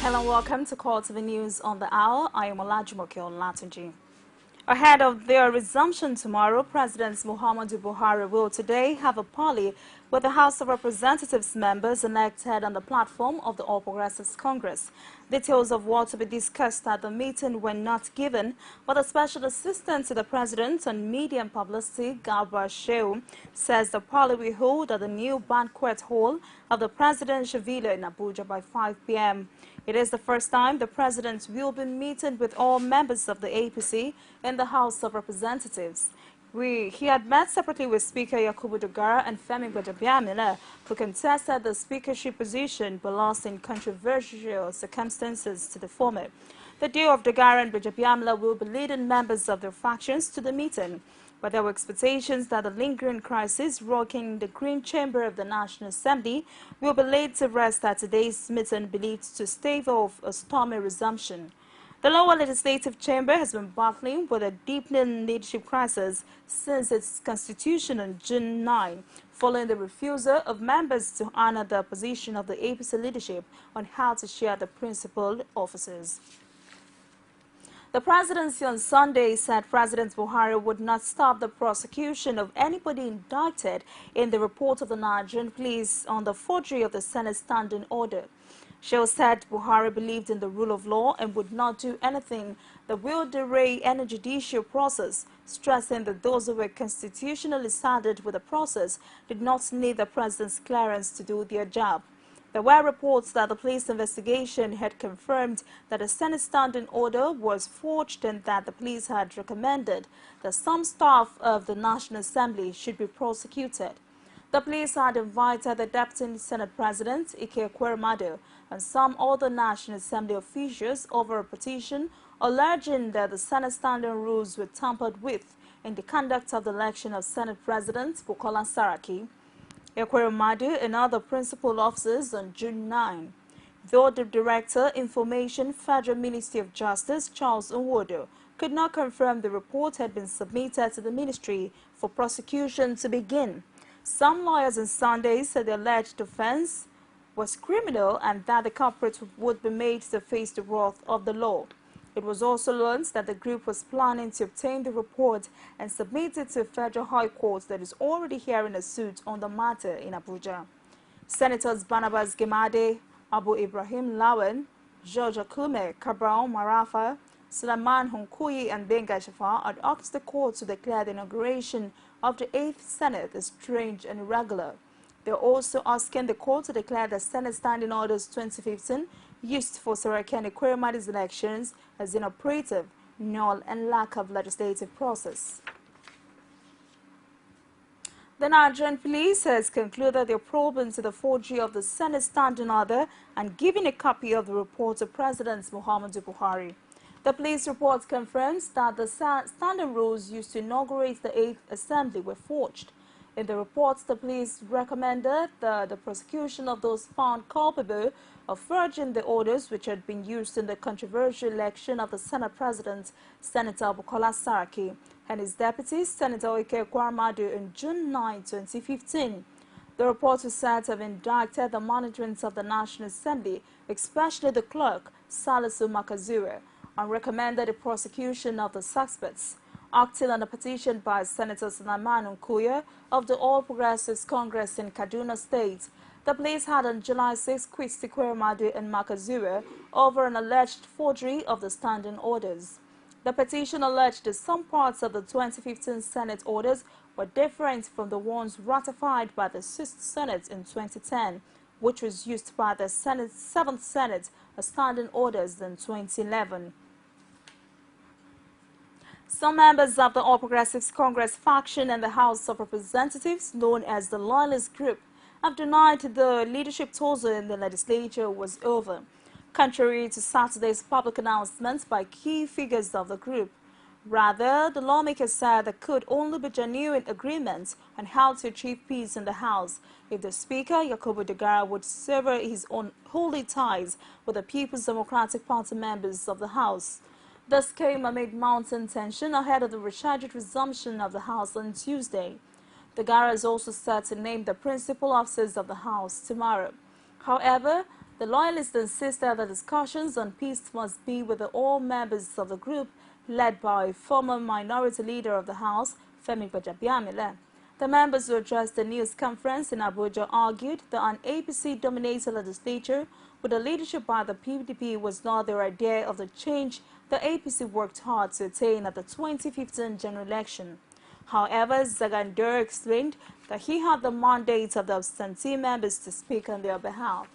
Hello and welcome to CoreTV News on the Hour. I am Olajumoke Olatunji. Ahead of their resumption tomorrow, President Muhammadu Buhari will today have a parley with the House of Representatives members elected on the platform of the All Progressives Congress. Details of what to be discussed at the meeting were not given, but the Special Assistant to the President on Media and Publicity, Garba Shehu, says the parley will hold at the new banquet hall of the Presidential Villa in Abuja by 5 p.m. It is the first time the President will be meeting with all members of the APC in the House of Representatives. He had met separately with Speaker Yakubu Dogara and Femi Gbajabiamila, who contested the speakership position but lost in controversial circumstances to the former. The duo of Dogara and Gbajabiamila will be leading members of their factions to the meeting, but there were expectations that the lingering crisis rocking the Green Chamber of the National Assembly will be laid to rest at today's meeting, believed to stave off a stormy resumption. The lower legislative chamber has been battling with a deepening leadership crisis since its constitution on June 9, following the refusal of members to honor the position of the APC leadership on how to share the principal offices. The presidency on Sunday said President Buhari would not stop the prosecution of anybody indicted in the report of the Nigerian police on the forgery of the Senate standing order. Shehu said Buhari believed in the rule of law and would not do anything that will derail any judicial process, stressing that those who were constitutionally saddled with the process did not need the president's clearance to do their job. There were reports that the police investigation had confirmed that a Senate standing order was forged and that the police had recommended that some staff of the National Assembly should be prosecuted. The police had invited the Deputy Senate President, Ike Ekweremadu, and some other National Assembly officials over a petition alleging that the Senate standing rules were tampered with in the conduct of the election of Senate President Bukola Saraki. Ekweremadu and other principal officers on June 9. Though the Director, Information, Federal Ministry of Justice, Charles Nwodo, could not confirm the report had been submitted to the ministry for prosecution to begin. Some lawyers on Sunday said the alleged offense was criminal and that the culprit would be made to face the wrath of the law. It was also learned that the group was planning to obtain the report and submit it to a federal high court that is already hearing a suit on the matter in Abuja. Senators Barnabas Gemade, Abu Ibrahim Lawan, George Akume, Cabral Marafa, Sulaiman Hunkuyi, and Benga Shafa had asked the court to declare the inauguration of the 8th Senate as strange and irregular. They are also asking the court to declare the Senate Standing Orders 2015 used for Saraki and Ekweremadu's elections as inoperative, null, and lack of legislative process. The Nigerian police has concluded their probe into the forgery of the Senate Standing Order and given a copy of the report to President Muhammadu Buhari. The police report confirms that the standing rules used to inaugurate the 8th Assembly were forged. In the report, the police recommended the prosecution of those found culpable of forging the orders which had been used in the controversial election of the Senate President, Senator Bukola Saraki, and his deputy, Senator Ike Ekweremadu, in June 9, 2015. The report was said to have indicted the management of the National Assembly, especially the clerk, Salisu Makazure, and recommended the prosecution of the suspects. Acting on a petition by Senator Sulaiman Hunkuyi of the All Progressives Congress in Kaduna State, the police had on July 6 quit Ekweremadu and Makazure over an alleged forgery of the standing orders. The petition alleged that some parts of the 2015 Senate orders were different from the ones ratified by the 6th Senate in 2010, which was used by the 7th Senate as standing orders in 2011. Some members of the All Progressives Congress faction and the House of Representatives, known as the Loyalist Group, have denied the leadership tussle in the legislature was over, contrary to Saturday's public announcements by key figures of the group. Rather, the lawmakers said there could only be genuine agreement on how to achieve peace in the House if the Speaker, Yakubu Dogara, would sever his unholy ties with the People's Democratic Party members of the House. This came amid mounting tension ahead of the rescheduled resumption of the House on Tuesday. Dogara is also set to name the principal officers of the House tomorrow. However, The loyalists insisted that discussions on peace must be with all members of the group, led by former minority leader of the House, Femi Gbajabiamila. The members who addressed the news conference in Abuja argued that an APC-dominated legislature with the leadership by the PDP was not their idea of the change the APC worked hard to attain at the 2015 general election. However, Zagandur explained that he had the mandate of the absentee members to speak on their behalf.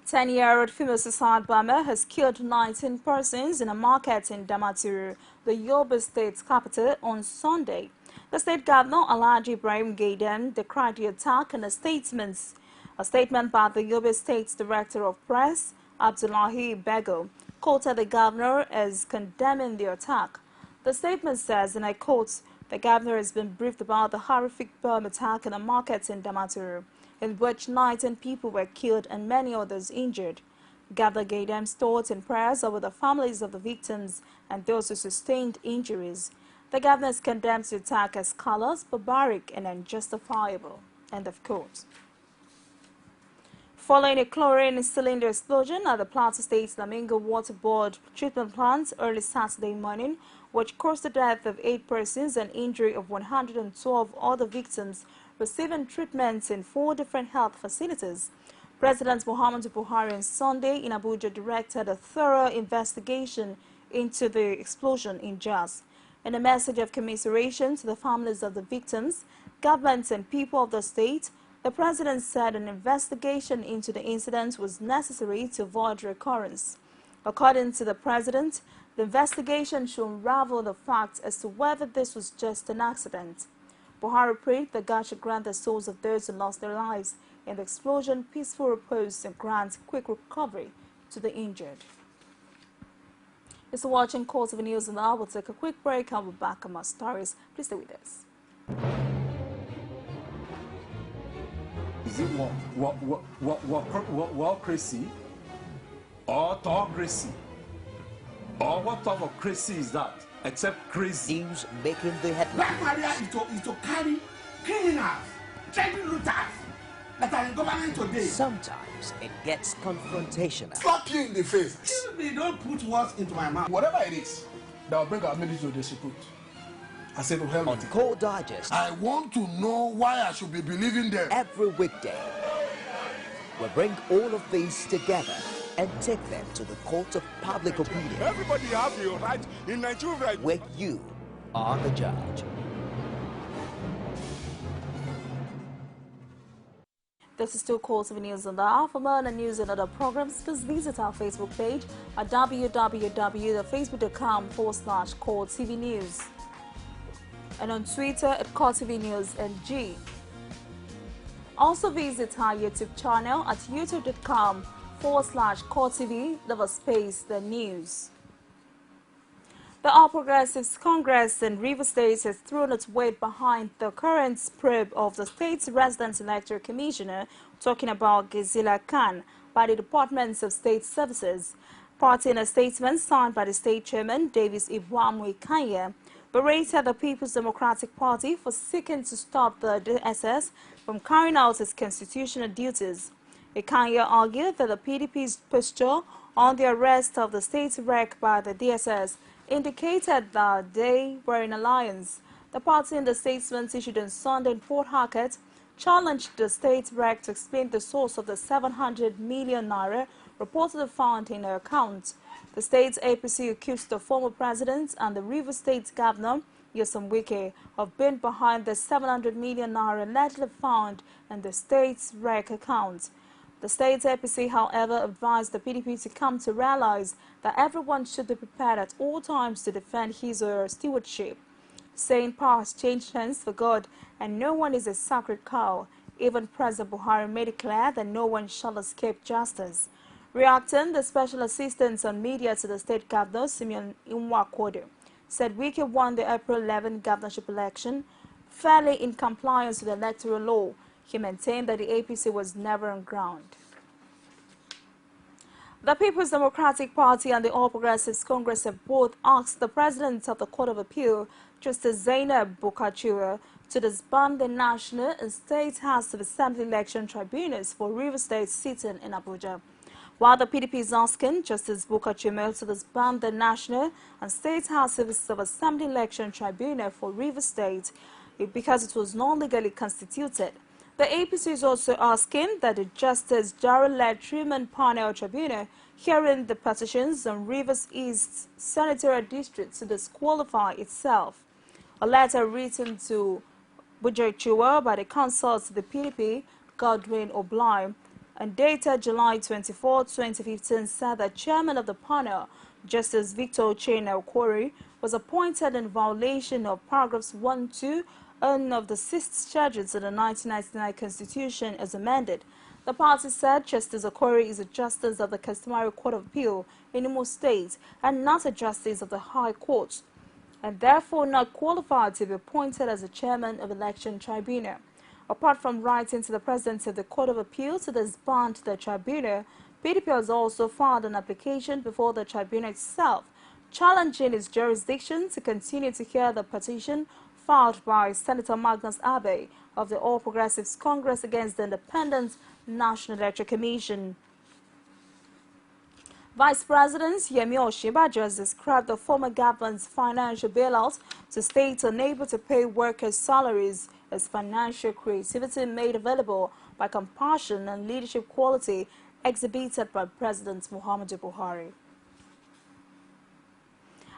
10-year-old female suicide bomber has killed 19 persons in a market in Damaturu, the Yobe State capital, on Sunday. The state governor, Alhaji Ibrahim Gaidam, decried the attack in a statement. A statement by the Yobe State's Director of Press, Abdullahi Bego, quoted the governor as condemning the attack. The statement says, and I quote, "The governor has been briefed about the horrific bomb attack in a market in Damaturu, in which 19 people were killed and many others injured." Governor Gaidam's thoughts and prayers are with the families of the victims and those who sustained injuries. The governor has condemned the attack as callous, barbaric, and unjustifiable. End of quote. Following a chlorine cylinder explosion at the Plateau State Flamingo Water Board treatment plant early Saturday morning, which caused the death of 8 persons and injury of 112 other victims receiving treatment in 4 different health facilities, President Muhammadu Buhari on Sunday in Abuja directed a thorough investigation into the explosion in Jos. In a message of commiseration to the families of the victims, governments and people of the state, the president said an investigation into the incident was necessary to avoid recurrence. According to the president, the investigation should unravel the facts as to whether this was just an accident. Buhari prayed that God should grant the souls of those who lost their lives in the explosion peaceful repose and grant quick recovery to the injured. You're still watching CoreTV News, and now we'll take a quick break and we'll be back on more stories. Please stay with us. Is it crazy or autocracy? Or what type of crazy is that? Except crazy. News making the headlines. Black Maria is to carry criminals, treasure looters that are in government today. Sometimes it gets confrontational. Slap you in the face. Excuse me, don't put words into my mouth. Whatever it is that will bring our ministry to disrepute, I said to hell On with it. Core Digest, I want to know why I should be believing them. every weekday, we bring all of these together and take them to the court of public opinion, Everybody has the right in Nigeria. where you are the judge. This is still CoreTV News on the hour. For more news and other programs, please visit our Facebook page at www.facebook.com/CoreTV News and on Twitter at CoreTV News NG. Also visit our YouTube channel at youtube.com/CoreTV _ news. The All Progressives Congress in Rivers State has thrown its weight behind the current probe of the state's resident electoral commissioner, talking about Gazila Khan, by the Department of State Services. Party in a statement signed by the state chairman, Davis Ibwamwe Kanye, berated the People's Democratic Party for seeking to stop the DSS from carrying out its constitutional duties. Kanye argued that the PDP's posture on the arrest of the state rec by the DSS indicated that they were in alliance. The party in the statement issued on Sunday in Port Harcourt challenged the state rec to explain the source of the 700 million naira reportedly found in her account. The state's APC accused the former president and the Rivers State governor, Nyesom Wike, of being behind the 700 million naira allegedly found in the state's rec account. The state's APC, however, advised the PDP to come to realize that everyone should be prepared at all times to defend his or her stewardship, saying power has changed hands for God and no one is a sacred cow. Even President Buhari made it clear that no one shall escape justice. Reacting, the special assistant on media to the state governor, Simeon Nwakodo, said Wike won the April 11 governorship election fairly in compliance with the electoral law. He maintained that the APC was never on ground. The People's Democratic Party and the All Progressives Congress have both asked the President of the Court of Appeal, Justice Zainab Bukachura, to disband the National and State House of Assembly election tribunals for River State sitting in Abuja. While the PDP is asking Justice Bukar Chimel to disband the National and State House of Assembly election tribunal for River State because it was not legally constituted. The APC is also asking that the Justice Darrell-led three-man panel tribunal hearing the petitions on Rivers East Senatorial District to disqualify itself. A letter written to Bujaichua by the counsel to the PDP, Godwin Oblime, and dated July 24, 2015, said that chairman of the panel, Justice Victor Uchenna Okwori, was appointed in violation of paragraphs 1, 2, and of the sixth schedule to the 1999 Constitution as amended. The party said Justice Okwori is a justice of the customary Court of Appeal in Imo State and not a justice of the High Court, and therefore not qualified to be appointed as the chairman of election tribunal. Apart from writing to the president of the Court of Appeal to disband the tribunal, PDP has also filed an application before the tribunal itself, challenging its jurisdiction to continue to hear the petition filed by Senator Magnus Abe of the All Progressives Congress against the Independent National Electoral Commission. Vice President Yemi Osinbajo has described the former government's financial bailout to states unable to pay workers' salaries as financial creativity made available by compassion and leadership quality exhibited by President Muhammadu Buhari.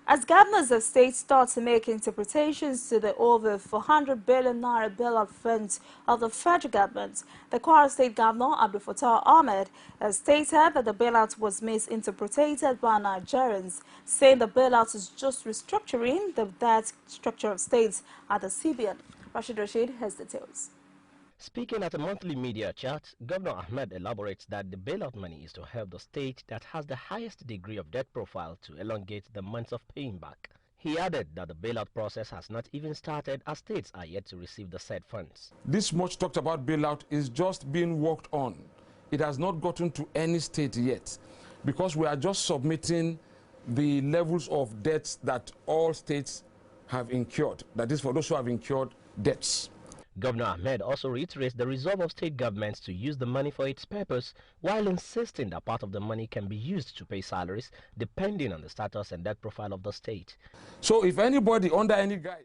As governors of states start to make interpretations to the over 400 billion naira bailout funds of the federal government, the Kwara State Governor Abdul Fattah Ahmed has stated that the bailout was misinterpreted by Nigerians, saying the bailout is just restructuring the debt structure of states at the CBN. Rashid has details. Speaking at a monthly media chat, Governor Ahmed elaborates that the bailout money is to help the state that has the highest degree of debt profile to elongate the months of paying back. He added that the bailout process has not even started as states are yet to receive the said funds. This much talked about bailout is just being worked on. It has not gotten to any state yet because we are just submitting the levels of debts that all states have incurred. That is for those who have incurred debts. Governor Ahmed also reiterates the resolve of state governments to use the money for its purpose, while insisting that part of the money can be used to pay salaries depending on the status and debt profile of the state. So if anybody under any guise,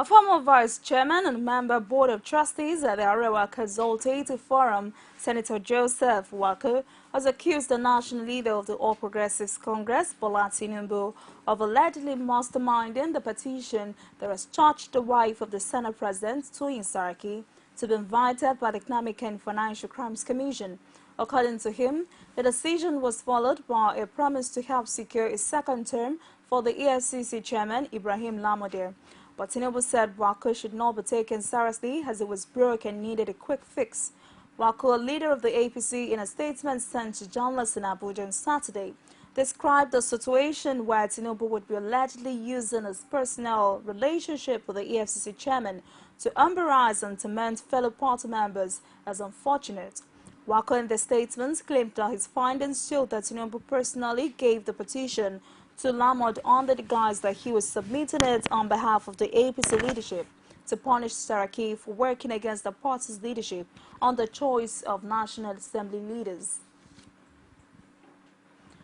A former vice chairman and member board of trustees at the Arewa Consultative Forum, Senator Joseph Wako, has accused the national leader of the All Progressives Congress, Bola Tinubu, of allegedly masterminding the petition that has charged the wife of the Senate President, Toyin Saraki, to be invited by the Economic and Financial Crimes Commission. According to him, the decision was followed by a promise to help secure a second term for the EFCC chairman, Ibrahim Lamode. But Tinubu said Wako should not be taken seriously as it was broke and needed a quick fix. Wako, a leader of the APC, in a statement sent to journalists in Abuja on Saturday, described the situation where Tinubu would be allegedly using his personal relationship with the EFCC chairman to embarrass and torment fellow party members as unfortunate. Wako in the statement claimed that his findings showed that Tinubu personally gave the petition to Lamod under the guise that he was submitting it on behalf of the APC leadership to punish Saraki for working against the party's leadership on the choice of National Assembly leaders.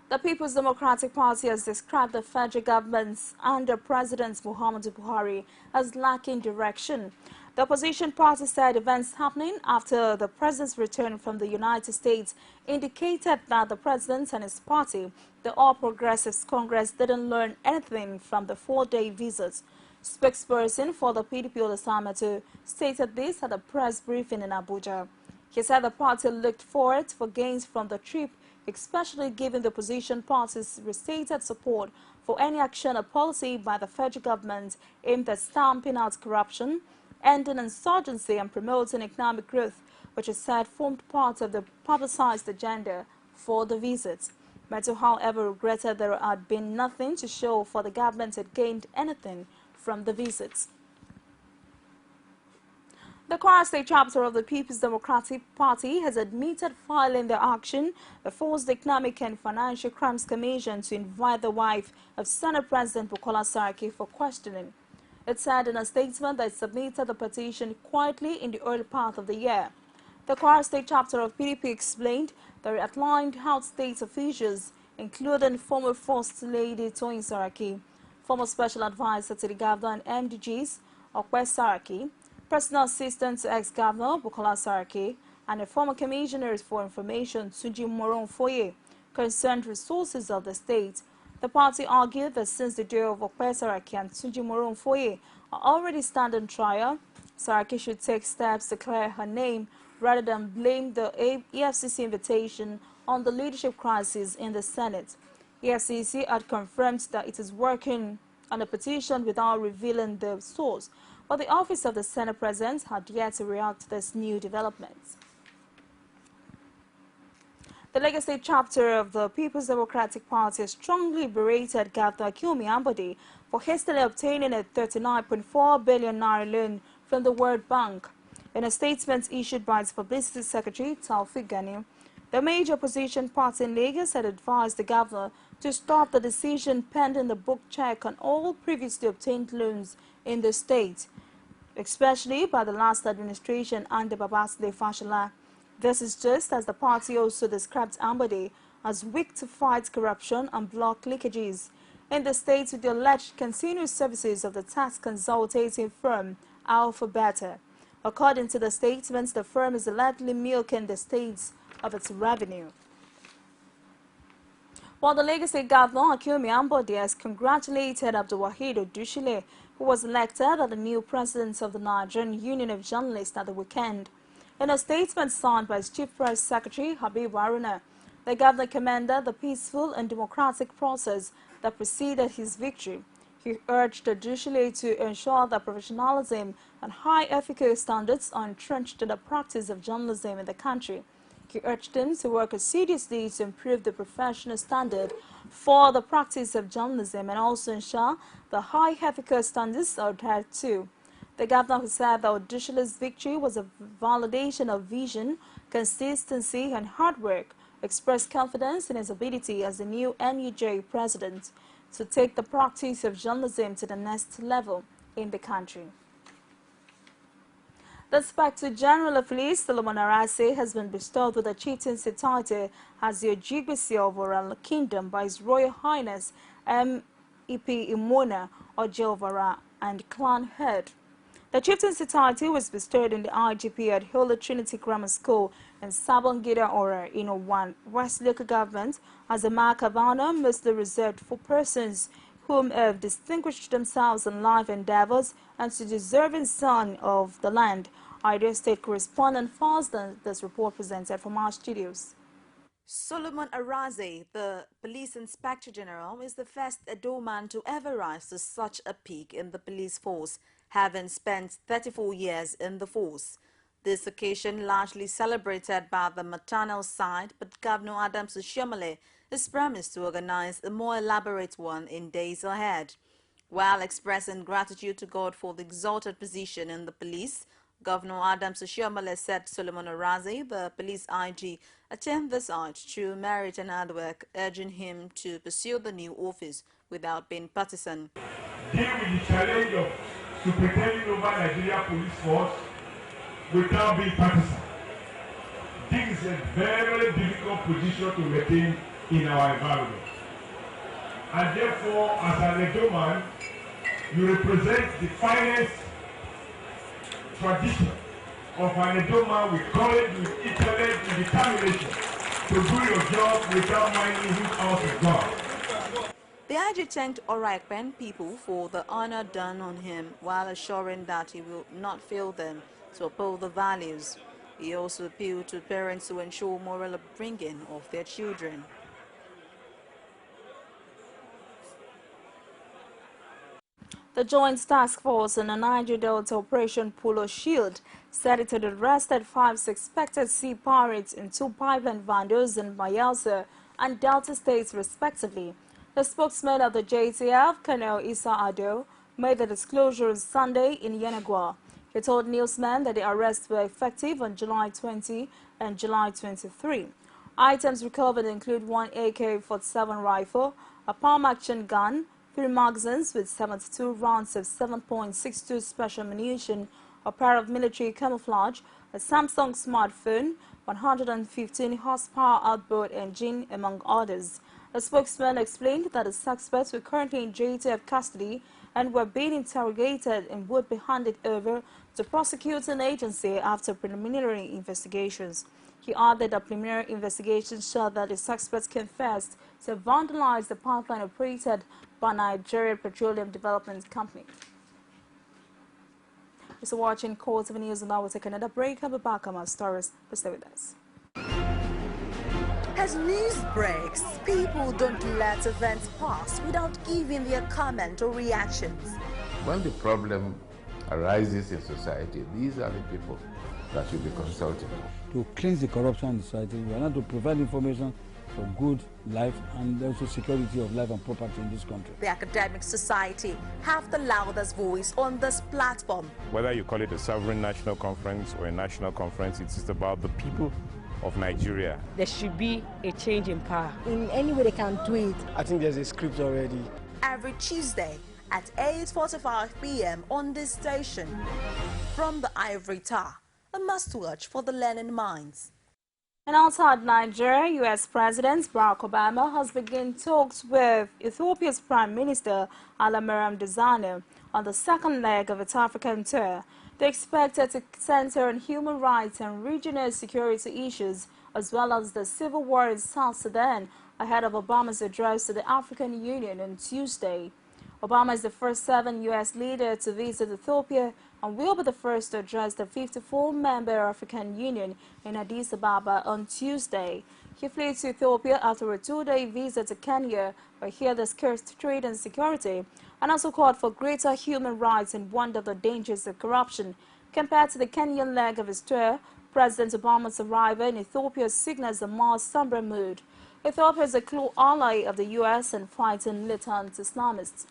The People's Democratic Party has described the federal government under President Muhammadu Buhari as lacking direction. The opposition party said events happening after the president's return from the United States indicated that the president and his party, the All Progressives Congress, didn't learn anything from the 4-day visit. Spokesperson for the PDP, Olasamatu, stated this at a press briefing in Abuja. He said the party looked forward for gains from the trip, especially given the opposition party's restated support for any action or policy by the federal government aimed at stamping out corruption, ending insurgency and promoting economic growth, which is said formed part of the publicized agenda for the visit. Metu, however, regretted there had been nothing to show for the government had gained anything from the visit. The Kwara State chapter of the People's Democratic Party has admitted filing their action before the Economic and Financial Crimes Commission to invite the wife of Senate President Bukola Saraki for questioning. It said in a statement that it submitted the petition quietly in the early part of the year. The Kwara State chapter of PDP explained that it outlined how state officials, including former First Lady Toyin Saraki, former Special Advisor to the Governor and MDGs, Okwe Saraki, personal assistant to ex-Governor Bukola Saraki, and a former Commissioner for Information Tunji Moron Foye, concerned resources of the state. The party argued that since the day of Okwe Saraki and Tunji Moron Foye are already standing trial, Saraki should take steps to clear her name rather than blame the EFCC invitation on the leadership crisis in the Senate. EFCC had confirmed that it is working on a petition without revealing the source, but the office of the Senate President had yet to react to this new development. The Lagos State chapter of the People's Democratic Party strongly berated Governor Akinwumi Ambode for hastily obtaining a 39.4 billion naira loan from the World Bank. In a statement issued by its Publicity Secretary, Taofiq Gani, the major opposition party in Lagos had advised the governor to stop the decision pending the book check on all previously obtained loans in the state, especially by the last administration under Babátúndé Fáṣọlá. This is just as the party also described Ambode as weak to fight corruption and block leakages in the state with the alleged continuous services of the tax consulting firm Alpha Beta. According to the statements, the firm is allegedly milking the state of its revenue. While the Lagos State Governor Akinwumi Ambode has congratulated Abdulwaheed Odushile, who was elected as the new president of the Nigerian Union of Journalists at the weekend. In a statement signed by his Chief Press Secretary Habib Haruna, the governor commended the peaceful and democratic process that preceded his victory. He urged Odushile to ensure that professionalism and high ethical standards are entrenched in the practice of journalism in the country. He urged him to work assiduously to improve the professional standard for the practice of journalism and also ensure the high ethical standards are adhered to. The governor who said that Odushile's victory was a validation of vision, consistency, and hard work, expressed confidence in his ability as the new NUJ president to take the practice of journalism to the next level in the country. The Inspector General of Police, Solomon Arase, has been bestowed with a chieftaincy title as the Ojigbesi of Oral Kingdom by His Royal Highness M.E.P. Imona Ojeovara and clan head. The chieftaincy title was bestowed in the IGP at Holy Trinity Grammar School in Sabongida Ora in Owan, West Local Government, as a mark of honor mostly reserved for persons whom have distinguished themselves in life endeavors and to deserving son of the land. Idea State correspondent Fazdan, this report presented from our studios. Solomon Arase, the Police Inspector General, is the first Edo man to ever rise to such a peak in the police force, having spent 34 years in the force. This occasion largely celebrated by the maternal side, but Governor Adams Oshiomhole has promised to organize a more elaborate one in days ahead. While expressing gratitude to God for the exalted position in the police, Governor Adams Oshiomhole said Solomon Arase, the police IG, attained this height through merit and hard work, urging him to pursue the new office without being partisan. Deal with the challenge of superintending over Nigeria police force without being partisan. This is a very difficult position to maintain in our environment. And therefore, as an Edo man, you represent the finest tradition of an Edo man with courage, with intellect, with determination to do your job without minding who's out of God. The IG thanked Oraikpen people for the honor done on him while assuring that he will not fail them to uphold the values. He also appealed to parents to ensure moral upbringing of their children. The Joint Task Force in the Niger Delta Operation Polo Shield said it had arrested 5 suspected sea pirates in 2 pipeline vandals in Bayelsa and Delta states respectively. The spokesman of the JTF, Colonel Issa Ado, made the disclosure on Sunday in Yenagoa. He told newsmen that the arrests were effective on July 20 and July 23. Items recovered include 1 AK-47 rifle, a palm-action gun, 3 magazines with 72 rounds of 7.62 special ammunition, a pair of military camouflage, a Samsung smartphone, 115 horsepower outboard engine, among others. A spokesman explained that the suspects were currently in JTF custody and were being interrogated and would be handed over to prosecuting agency after preliminary investigations. He added that preliminary investigations showed that the suspects confessed to vandalize the pipeline operated by Nigerian Petroleum Development Company. You're watching CoreTV News, and now we'll take another break. I'll be back on our stories. Please stay with us. As news breaks, people don't let events pass without giving their comment or reactions. When the problem arises in society, these are the people that should be consulted. To cleanse the corruption in society, we are not to provide information for good life and also security of life and property in this country. The academic society have the loudest voice on this platform. Whether you call it a sovereign national conference or a national conference, it's just about the people of Nigeria. There should be a change in power. In any way they can do it. I think there's a script already. Every Tuesday at 8:45 p.m. on this station. From the Ivory Tower, a must-watch for the learning minds. And outside Nigeria, U.S. President Barack Obama has begun talks with Ethiopia's Prime Minister Hailemariam Desalegn on the second leg of its African tour. They expected to center on human rights and regional security issues, as well as the civil war in South Sudan, ahead of Obama's address to the African Union on Tuesday. Obama is the first 7 U.S. leader to visit Ethiopia and will be the first to address the 54-member African Union in Addis Ababa on Tuesday. He flew to Ethiopia after a 2-day visit to Kenya, where he discussed trade and security, and also called for greater human rights and warned of the dangers of corruption. Compared to the Kenyan leg of his tour, President Obama's arrival in Ethiopia signals a more somber mood. Ethiopia is a close ally of the U.S. in fighting militant Islamists.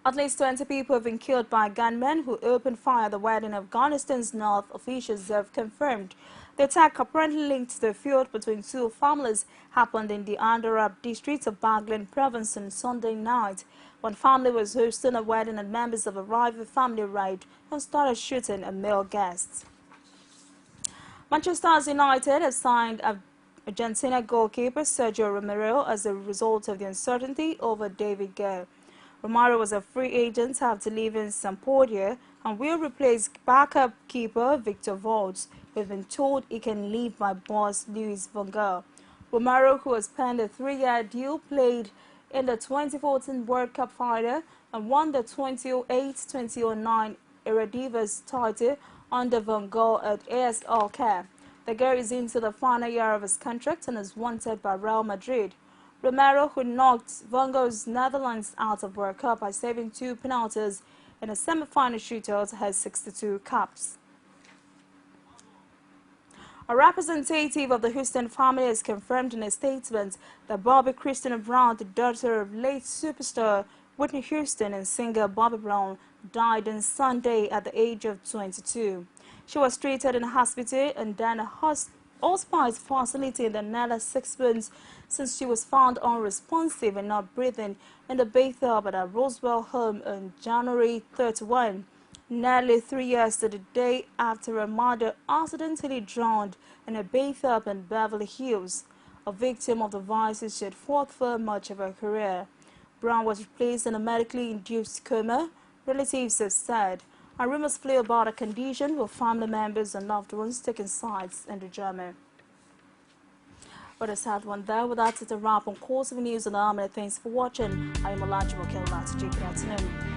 At least 20 people have been killed by gunmen who opened fire at the wedding in Afghanistan's north, officials have confirmed. The attack, apparently linked to the feud between two families, happened in the Andarab district of Baghlan province on Sunday night. One family was hosting a wedding and members of a rival family arrived and started shooting at male guests. Manchester United have signed Argentina goalkeeper Sergio Romero as a result of the uncertainty over David Gea. Romero was a free agent after leaving Sampdoria and will replace backup keeper Victor Valdes, who has been told he can leave by boss Luis van Gaal. Romero, who has penned a 3-year deal, played in the 2014 World Cup final and won the 2008-2009 Eredivisie title under Van Gaal at AS Alkmaar. The guy is into the final year of his contract and is wanted by Real Madrid. Romero, who knocked Van Gaal's Netherlands out of World Cup by saving 2 penalties in a semi-final shootout, has 62 caps. A representative of the Houston family has confirmed in a statement that Bobby Christina Brown, the daughter of late superstar Whitney Houston and singer Bobby Brown, died on Sunday at the age of 22. She was treated in a hospital and then a hospice facility in the nearly 6 months since she was found unresponsive and not breathing in the bathtub at her Roswell home on January 31, nearly 3 years to the day after her mother accidentally drowned in a bathtub in Beverly Hills. A victim of the vices, she had fought for much of her career. Brown was placed in a medically induced coma, relatives have said, and rumors flew about her condition with family members and loved ones taking sides in the drama. But a sad one there. With that, it's a wrap on CoreTV News and Army. Thanks for watching. I am Olajumo Kelnat. Good afternoon.